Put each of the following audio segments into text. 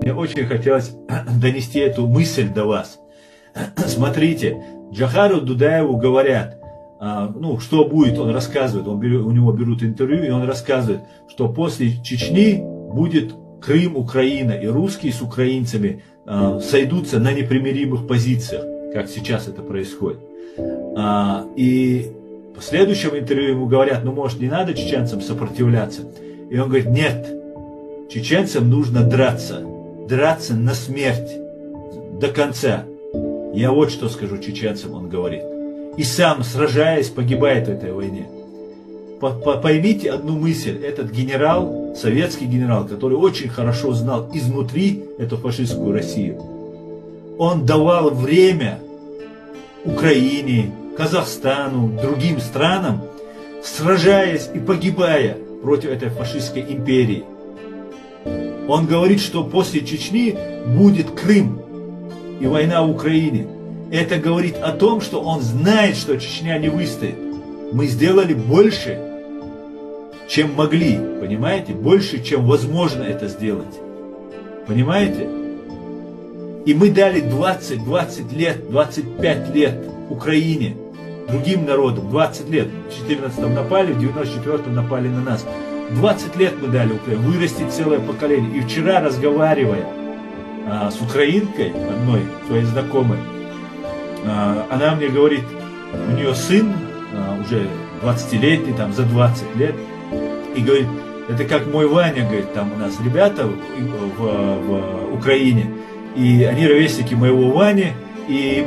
Мне очень хотелось донести эту мысль до вас. Смотрите, Джохару Дудаеву говорят, что будет, он рассказывает, у него берут интервью, и он рассказывает, что после Чечни будет Крым, Украина, и русские с украинцами сойдутся на непримиримых позициях, как сейчас это происходит. И в следующем интервью ему говорят, может, не надо чеченцам сопротивляться. И он говорит, нет, чеченцам нужно драться на смерть, до конца. Я вот что скажу чеченцам, он говорит. И сам, сражаясь, погибает в этой войне. Поймите одну мысль, этот генерал, советский генерал, который очень хорошо знал изнутри эту фашистскую Россию, он давал время Украине, Казахстану, другим странам, сражаясь и погибая против этой фашистской империи. Он говорит, что после Чечни будет Крым и война в Украине. Это говорит о том, что он знает, что Чечня не выстоит. Мы сделали больше, чем могли, понимаете? Больше, чем возможно это сделать. Понимаете? И мы дали 20 лет, 25 лет Украине, другим народам, 20 лет. В 14-м напали, в 94-м напали на нас. 20 лет мы дали Украине, вырастить целое поколение. И вчера, разговаривая с украинкой, одной своей знакомой, она мне говорит, у нее сын, уже 20-летний, там за 20 лет, и говорит, это как мой Ваня, говорит, там у нас ребята в Украине, и они ровесники моего Вани, и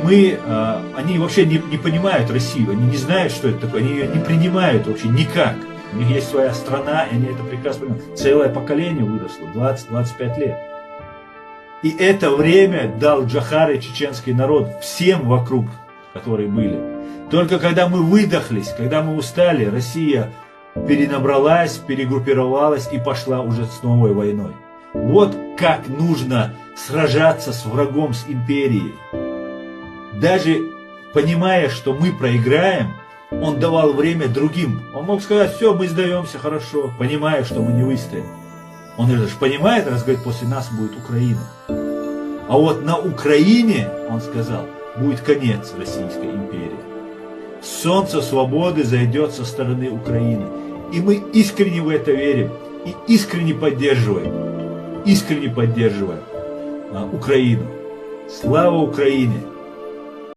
они вообще не понимают Россию, они не знают, что это такое, они ее не принимают вообще никак. У них есть своя страна, и они это прекрасно понимают. Целое поколение выросло, 20-25 лет. И это время дал Джохар и чеченский народ всем вокруг, которые были. Только когда мы выдохлись, когда мы устали, Россия перенабралась, перегруппировалась и пошла уже с новой войной. Вот как нужно сражаться с врагом, с империей. Даже понимая, что мы проиграем, он давал время другим. Он мог сказать, все, мы сдаемся, хорошо, понимая, что мы не выстоим. Он же понимает, раз говорит, после нас будет Украина. А вот на Украине, он сказал, будет конец Российской империи. Солнце свободы зайдет со стороны Украины. И мы искренне в это верим. И искренне поддерживаем Украину. Слава Украине!